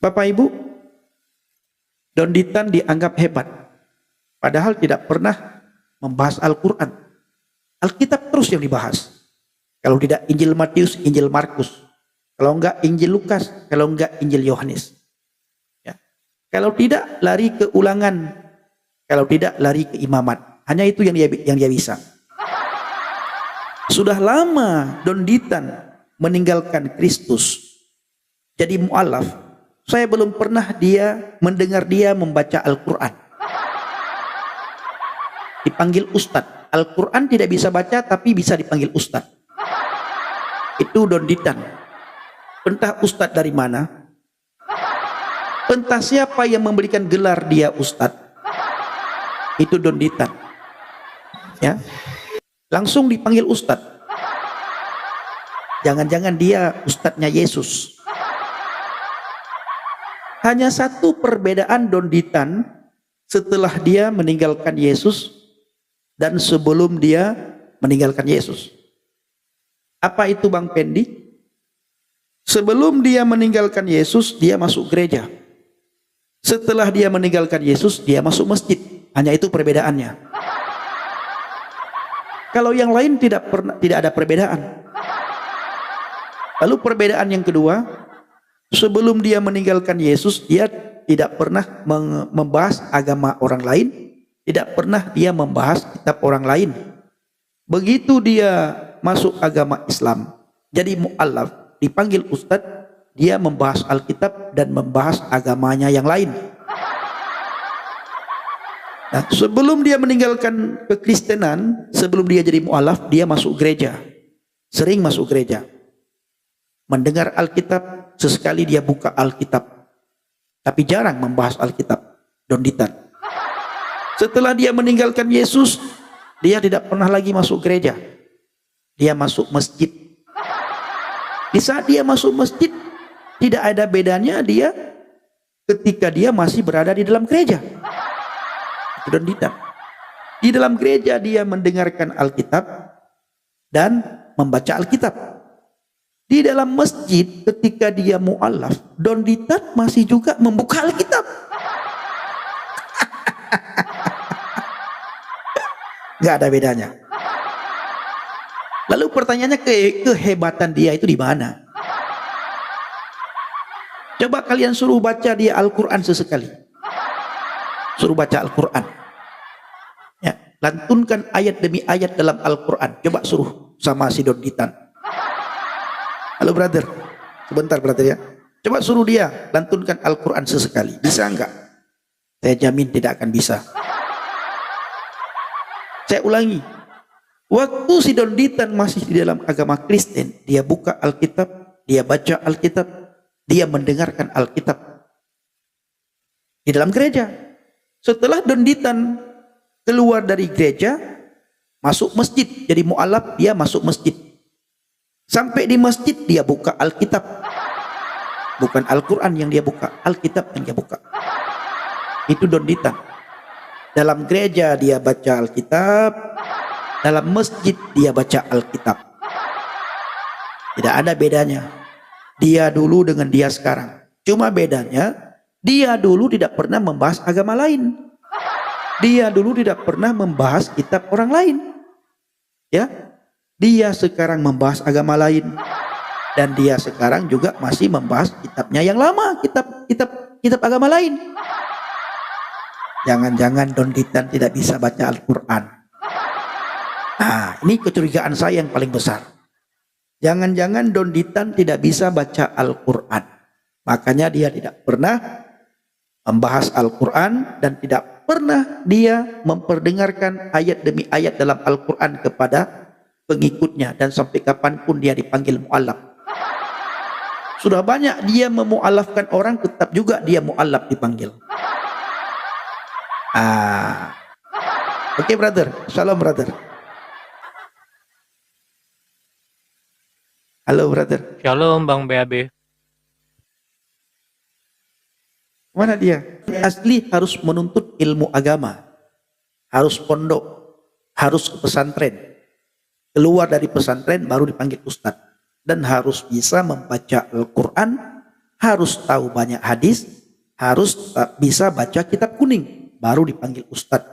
Bapak Ibu, Donditan dianggap hebat, padahal tidak pernah membahas Al-Quran. Alkitab terus yang dibahas. Kalau tidak Injil Matius, Injil Markus. Kalau enggak Injil Lukas, kalau enggak Injil Yohanes. Ya. Kalau tidak lari ke Ulangan, kalau tidak lari ke Imamat. Hanya itu yang dia bisa. Sudah lama Donditan meninggalkan Kristus. Jadi mu'alaf. Saya belum pernah mendengar dia membaca Al-Quran. Dipanggil Ustadz. Al-Quran tidak bisa baca tapi bisa dipanggil Ustadz. Itu Donditan. Entah Ustadz dari mana. Entah siapa yang memberikan gelar dia Ustadz. Itu Donditan. Ya. Langsung dipanggil Ustadz. Jangan-jangan dia Ustadznya Yesus. Hanya satu perbedaan Donditan setelah dia meninggalkan Yesus dan sebelum dia meninggalkan Yesus. Apa itu Bang Pendi? Sebelum dia meninggalkan Yesus, dia masuk gereja. Setelah dia meninggalkan Yesus, dia masuk masjid. Hanya itu perbedaannya. Kalau yang lain tidak ada perbedaan. Lalu perbedaan yang kedua, sebelum dia meninggalkan Yesus, dia tidak pernah membahas agama orang lain, tidak pernah dia membahas kitab orang lain. Begitu dia masuk agama Islam, jadi mu'alaf, dipanggil Ustadz, dia membahas Alkitab dan membahas agamanya yang lain. Nah, sebelum dia meninggalkan kekristenan, sebelum dia jadi mu'alaf, dia masuk gereja. Sering masuk gereja. Mendengar Alkitab, sesekali dia buka Alkitab. Tapi jarang membahas Alkitab. Donditan. Setelah dia meninggalkan Yesus, dia tidak pernah lagi masuk gereja. Dia masuk masjid. Di saat dia masuk masjid, tidak ada bedanya dia ketika dia masih berada di dalam gereja. Donditan. Di dalam gereja dia mendengarkan Alkitab dan membaca Alkitab. Di dalam masjid ketika dia mu'alaf, Donditan masih juga membuka Alkitab. Gak ada bedanya. Lalu pertanyaannya, kehebatan dia itu di mana? Coba kalian suruh baca dia Al-Quran sesekali. Suruh baca Al-Quran. Ya, lantunkan ayat demi ayat dalam Al-Quran. Coba suruh sama si Donditan. Halo brother, sebentar brother ya. Coba suruh dia lantunkan Al-Quran sesekali. Bisa enggak? Saya jamin tidak akan bisa. Saya ulangi. Waktu si Donditan masih di dalam agama Kristen, dia buka Alkitab, dia baca Alkitab, dia mendengarkan Alkitab di dalam gereja. Setelah Donditan keluar dari gereja, masuk masjid, jadi mu'alaf, dia masuk masjid. Sampai di masjid dia buka Alkitab. Bukan Al-Quran yang dia buka, Alkitab yang dia buka. Itu Donditan. Dalam gereja dia baca Alkitab, dalam masjid dia baca Alkitab. Tidak ada bedanya. Dia dulu dengan dia sekarang. Cuma bedanya, dia dulu tidak pernah membahas agama lain. Dia dulu tidak pernah membahas kitab orang lain. Ya, dia sekarang membahas agama lain. Dan dia sekarang juga masih membahas kitabnya yang lama, kitab agama lain. Jangan-jangan Donditan tidak bisa baca Al-Quran. Nah, ini kecurigaan saya yang paling besar. Jangan-jangan Donditan tidak bisa baca Al-Quran. Makanya dia tidak pernah membahas Al-Quran dan tidak pernah dia memperdengarkan ayat demi ayat dalam Al-Quran kepada pengikutnya. Dan sampai kapanpun dia dipanggil mu'alaf. Sudah banyak dia memu'alafkan orang, tetap juga dia mu'alaf dipanggil. Oke brother, shalom brother. Halo brother. Shalom Bang BAB. Mana dia? Asli harus menuntut ilmu agama. Harus pondok. Harus ke pesantren. Keluar dari pesantren baru dipanggil ustadz. Dan harus bisa membaca Al-Quran harus tahu banyak hadis, harus bisa baca kitab kuning, baru dipanggil ustadz.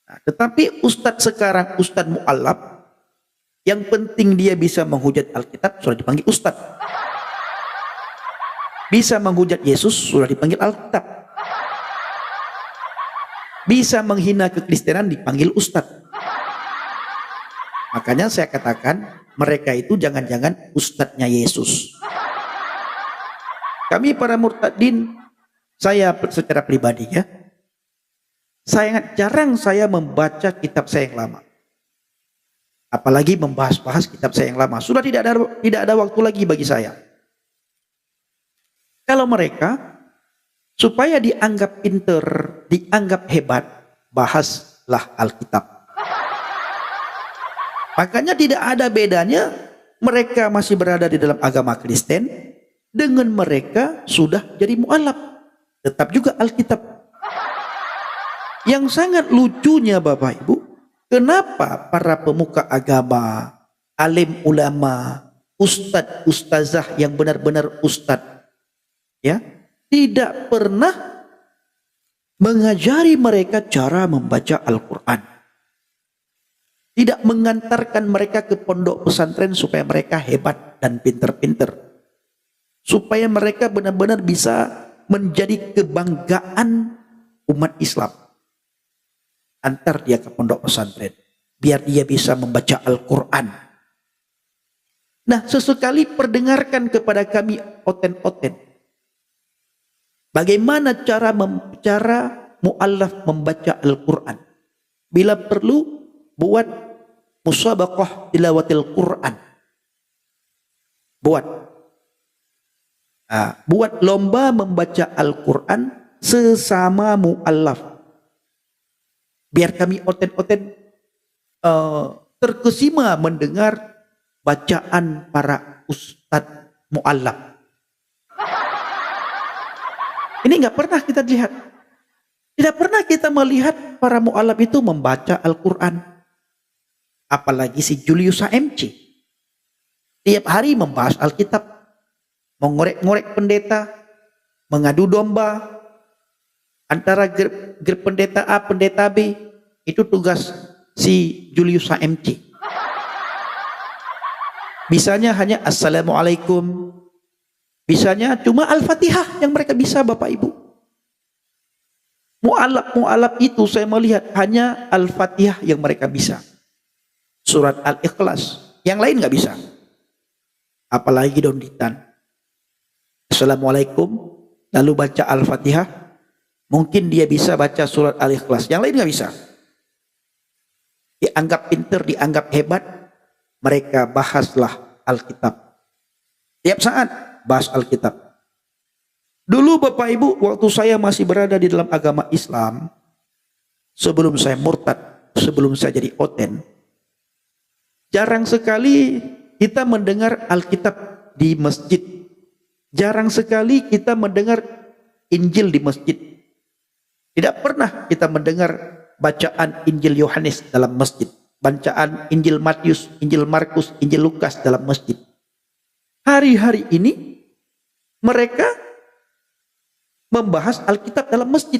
Nah, tetapi ustadz sekarang, ustadz mu'allaf, yang penting dia bisa menghujat Alkitab, sudah dipanggil ustadz. Bisa menghujat Yesus, sudah dipanggil Alkitab. Bisa menghina kekristenan, dipanggil ustadz. Makanya saya katakan, mereka itu jangan-jangan ustadznya Yesus. Kami para murtadin, saya secara pribadi ya, sangat jarang saya membaca kitab saya yang lama. Apalagi membahas-bahas kitab saya yang lama. Sudah tidak ada waktu lagi bagi saya. Kalau mereka, supaya dianggap pinter, dianggap hebat, bahaslah Alkitab. Makanya tidak ada bedanya mereka masih berada di dalam agama Kristen dengan mereka sudah jadi mu'alaf. Tetap juga Alkitab. Yang sangat lucunya Bapak Ibu, kenapa para pemuka agama, alim ulama, ustadz, ustazah yang benar-benar ustadz, ya, tidak pernah mengajari mereka cara membaca Al-Quran. Tidak mengantarkan mereka ke pondok pesantren supaya mereka hebat dan pinter-pinter. Supaya mereka benar-benar bisa menjadi kebanggaan umat Islam. Antar dia ke pondok pesantren. Biar dia bisa membaca Al-Quran. Nah, sesekali perdengarkan kepada kami oten-oten. Bagaimana cara mu'allaf membaca Al-Quran. Bila perlu, buat musabaqah tilawatil Quran. Buat lomba membaca Al-Quran sesama mu'allaf. Biar kami oten-oten terkesima mendengar bacaan para ustadz mu'allaf. Ini nggak pernah kita lihat. Tidak pernah kita melihat para mu'allaf itu membaca Al-Quran. Apalagi si Julius HMC. Tiap hari membahas Alkitab. Mengorek-ngorek pendeta. Mengadu domba. Antara grup pendeta A, pendeta B. Itu tugas si Julius HMC. Bisanya hanya Assalamualaikum. Bisanya cuma Al-Fatihah yang mereka bisa Bapak Ibu. Mu'alaf itu saya melihat hanya Al-Fatihah yang mereka bisa. Surat Al-Ikhlas. Yang lain nggak bisa. Apalagi donditan. Assalamualaikum. Lalu baca Al-Fatihah. Mungkin dia bisa baca surat Al-Ikhlas. Yang lain nggak bisa. Dianggap pinter, dianggap hebat. Mereka bahaslah Alkitab. Tiap saat bahas Alkitab. Dulu Bapak Ibu, waktu saya masih berada di dalam agama Islam, sebelum saya murtad, sebelum saya jadi oten, jarang sekali kita mendengar Alkitab di masjid. Jarang sekali kita mendengar Injil di masjid. Tidak pernah kita mendengar bacaan Injil Yohanes dalam masjid. Bacaan Injil Matius, Injil Markus, Injil Lukas dalam masjid. Hari-hari ini mereka membahas Alkitab dalam masjid.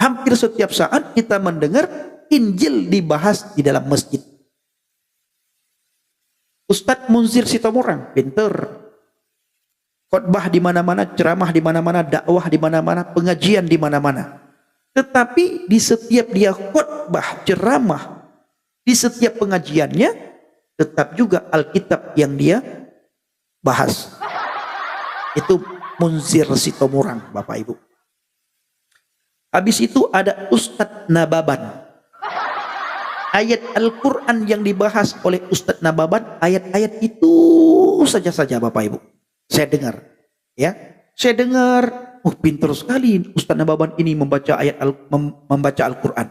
Hampir setiap saat kita mendengar Injil dibahas di dalam masjid. Ustadz Munzir Sitomorang, pinter. Khotbah di mana-mana, ceramah di mana-mana, dakwah di mana-mana, pengajian di mana-mana. Tetapi di setiap dia khotbah, ceramah, di setiap pengajiannya, tetap juga Alkitab yang dia bahas. Itu Munzir Sitomorang, Bapak Ibu. Habis itu ada Ustadz Nababan. Ayat Al-Quran yang dibahas oleh Ustadz Nababan, ayat-ayat itu saja Bapak Ibu. Saya dengar, ya, saya dengar, pintar sekali Ustadz Nababan ini membaca membaca Al-Quran.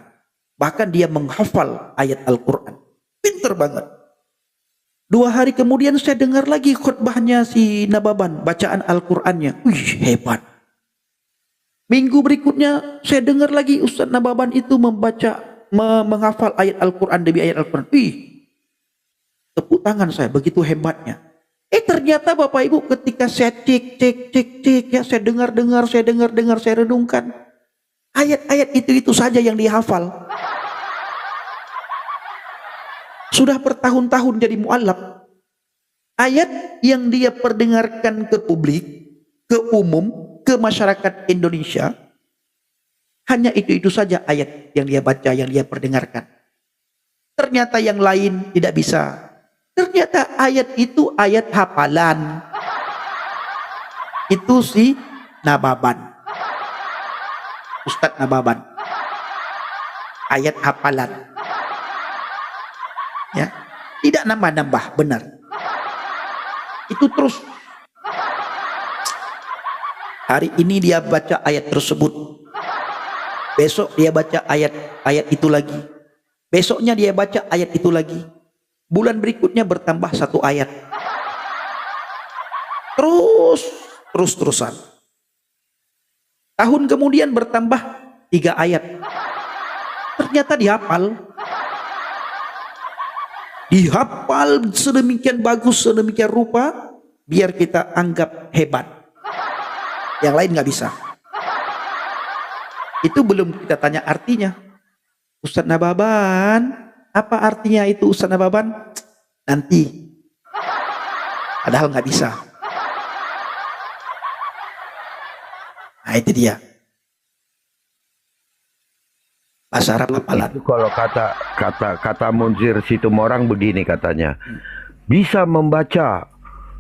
Bahkan dia menghafal ayat Al-Quran. Pintar banget. 2 hari kemudian saya dengar lagi khutbahnya si Nababan, bacaan Al-Qurannya. Wih, hebat. Minggu berikutnya saya dengar lagi Ustadz Nababan itu menghafal ayat Al-Quran demi ayat Al-Quran. Wih, tepuk tangan saya, begitu hebatnya. Ternyata Bapak Ibu ketika saya cek ya, saya dengar, saya renungkan. Ayat-ayat itu saja yang dihafal. Sudah bertahun-tahun jadi mualaf. Ayat yang dia perdengarkan ke publik, ke umum, ke masyarakat Indonesia, hanya itu saja ayat yang dia baca, yang dia perdengarkan. Ternyata yang lain tidak bisa. Ternyata ayat itu ayat hafalan. Itu si Nababan. Ustadz Nababan. Ayat hafalan. Ya, tidak nambah-nambah, benar. Itu terus. Hari ini dia baca ayat tersebut. Besok dia baca ayat itu lagi. Besoknya dia baca ayat itu lagi. Bulan berikutnya bertambah 1 ayat. Terus-terusan. Tahun kemudian bertambah 3 ayat. Ternyata dihafal. Dihafal sedemikian bagus, sedemikian rupa, biar kita anggap hebat. Yang lain nggak bisa. Itu belum kita tanya artinya. Ustadz Nababan, apa artinya itu Ustadz Nababan? Nanti. Padahal nggak bisa. Nah itu dia. Bahasa Arab hafalan. Itu kalau kata Munzir Situmorang begini katanya. Bisa membaca,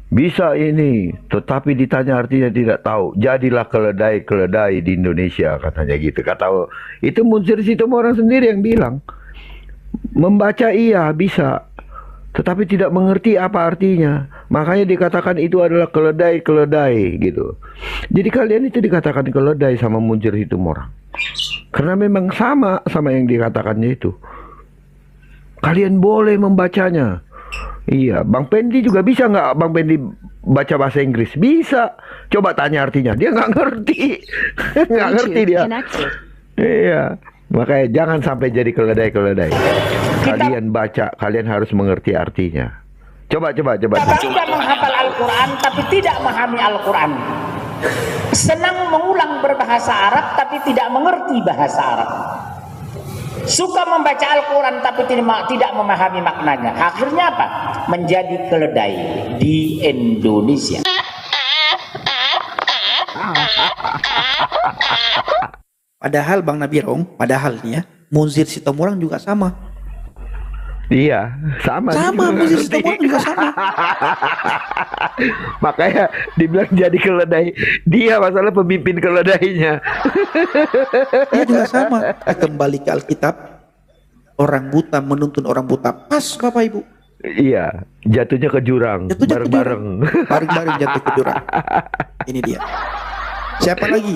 bisa ini, tetapi ditanya artinya tidak tahu. Jadilah keledai-keledai di Indonesia katanya gitu. Kata itu Munzir Situmorang sendiri yang bilang. Membaca iya bisa, tetapi tidak mengerti apa artinya. Makanya dikatakan itu adalah keledai-keledai gitu. Jadi kalian itu dikatakan keledai sama Munzir Situmorang. Karena memang sama yang dikatakannya itu. Kalian boleh membacanya. Iya, Bang Pendi juga bisa nggak Bang Pendi baca bahasa Inggris? Bisa. Coba tanya artinya. Dia nggak ngerti. Nggak ngerti dia. Iya. Makanya jangan sampai jadi keledai-keledai. Kalian baca, kalian harus mengerti artinya. Coba. Kita tidak menghafal Al-Quran tapi tidak memahami Al-Quran. Senang mengulang berbahasa Arab tapi tidak mengerti bahasa Arab. Suka membaca Al-Quran tapi tidak memahami maknanya. Akhirnya apa? Menjadi keledai di Indonesia. Padahal Bang Nabirong, padahal nih ya, Munzir Situmorang juga sama. Iya, sama. Munzir Situmorang juga sama. Makanya dibilang jadi keledai. Dia masalah pemimpin keledainya. Dia juga sama. Kembali ke Alkitab, orang buta menuntun orang buta. Pas Bapak Ibu. Iya, jatuhnya ke jurang. Bareng-bareng. Bareng-bareng jatuh ke jurang. Ini dia. Siapa lagi?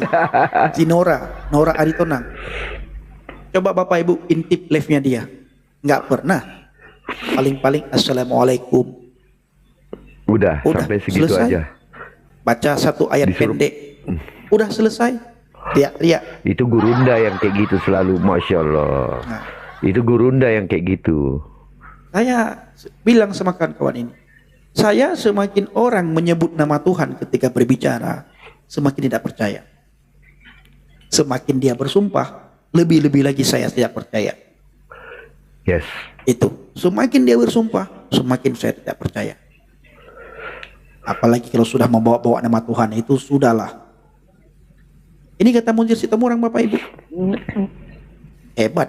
Si Nora Aritonang. Coba Bapak Ibu intip live-nya dia. Nggak pernah. Paling-paling assalamualaikum. Udah sampai segitu selesai. aja. Baca 1 ayat pendek. Udah selesai. Teriak. Itu gurunda yang kayak gitu selalu, Masya Allah. Nah, itu gurunda yang kayak gitu. saya bilang sama kawan-kawan ini. Saya semakin orang menyebut nama Tuhan ketika berbicara, semakin tidak percaya. Semakin dia bersumpah, lebih-lebih lagi saya tidak percaya. Yes. Itu. Semakin dia bersumpah, semakin saya tidak percaya. Apalagi kalau sudah membawa-bawa nama Tuhan, itu sudahlah. Ini kata Munzir Situmorang Bapak Ibu. Hebat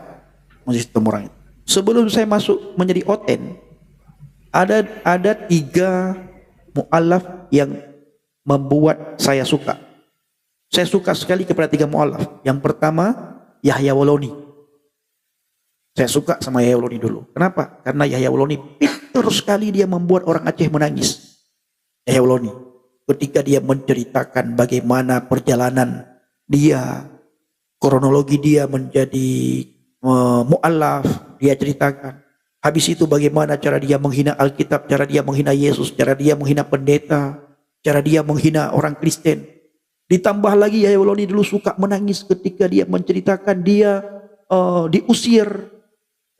Munzir Situmorang itu. Sebelum saya masuk menjadi oten, ada 3 mu'alaf yang membuat saya suka. Saya suka sekali kepada 3 mu'alaf. Yang pertama, Yahya Woloni. Saya suka sama Yahya Woloni dulu. Kenapa? Karena Yahya Woloni pintar sekali, dia membuat orang Aceh menangis. Yahya Woloni, ketika dia menceritakan bagaimana perjalanan dia, kronologi dia menjadi mu'alaf, dia ceritakan. Habis itu bagaimana cara dia menghina Alkitab, cara dia menghina Yesus, cara dia menghina pendeta, cara dia menghina orang Kristen. Ditambah lagi Yahya Woloni dulu suka menangis ketika dia menceritakan dia diusir.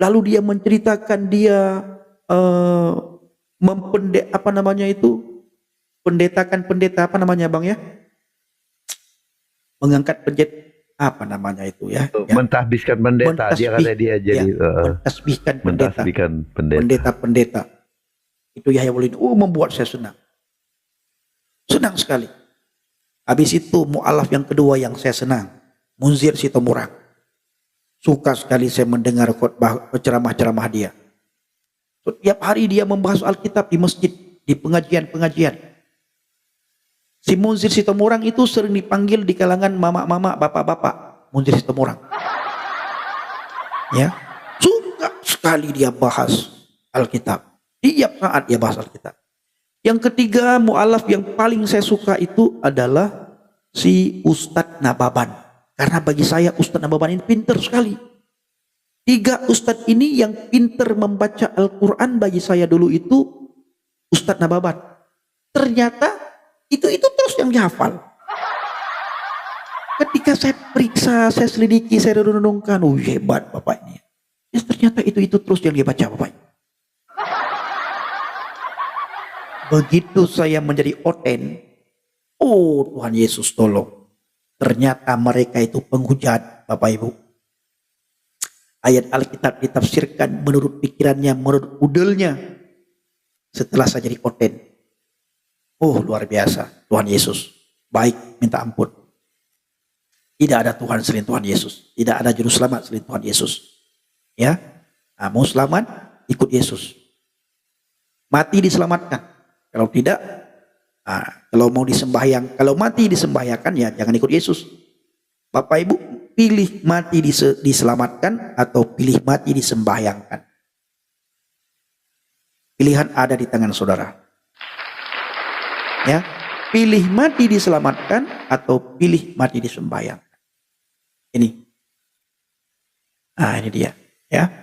Lalu dia menceritakan dia pendetakan pendeta apa namanya Bang ya? Mengangkat pendeta apa namanya itu ya? Mentahbiskan pendeta, dia kata dia jadi mentasbihkan pendeta. mentahbiskan pendeta. Pendeta-pendeta. Itu Yahya Waluddin. Membuat saya senang. Senang sekali. Habis itu mu'alaf yang kedua yang saya senang, Munzir Sitomorang. Suka sekali saya mendengar khotbah ceramah-ceramah dia. Setiap hari dia membahas Alkitab di masjid, di pengajian-pengajian. Si Munzir Sitomorang itu sering dipanggil di kalangan mama-mama, bapak-bapak. Munzir Sitomorang. Ya, suka sekali dia bahas Alkitab. Tiap saat dia bahas Alkitab. Yang ketiga mu'alaf yang paling saya suka itu adalah si Ustadz Nababan. Karena bagi saya Ustadz Nababan ini pintar sekali. 3 Ustadz ini yang pintar membaca Al-Quran bagi saya dulu itu Ustadz Nababan. Ternyata itu terus yang dihafal. Ketika saya periksa, saya selidiki, saya renungkan, hebat bapak ini. Ya, ternyata itu terus yang dia baca bapak. Begitu saya menjadi oten, Tuhan Yesus tolong. Ternyata mereka itu penghujat Bapak Ibu. Ayat Alkitab ditafsirkan menurut pikirannya, menurut udelnya. Setelah saya jadi oten. Luar biasa. Tuhan Yesus baik, minta ampun. Tidak ada Tuhan selain Tuhan Yesus. Tidak ada juru selamat selain Tuhan Yesus. Ya, mau selamat ikut Yesus. Mati diselamatkan. Kalau tidak, kalau mau disembahyang, kalau mati disembahyangkan ya jangan ikut Yesus. Bapak Ibu pilih mati diselamatkan atau pilih mati disembahyangkan. Pilihan ada di tangan saudara. Ya, pilih mati diselamatkan atau pilih mati disembahyangkan. Ini dia, ya.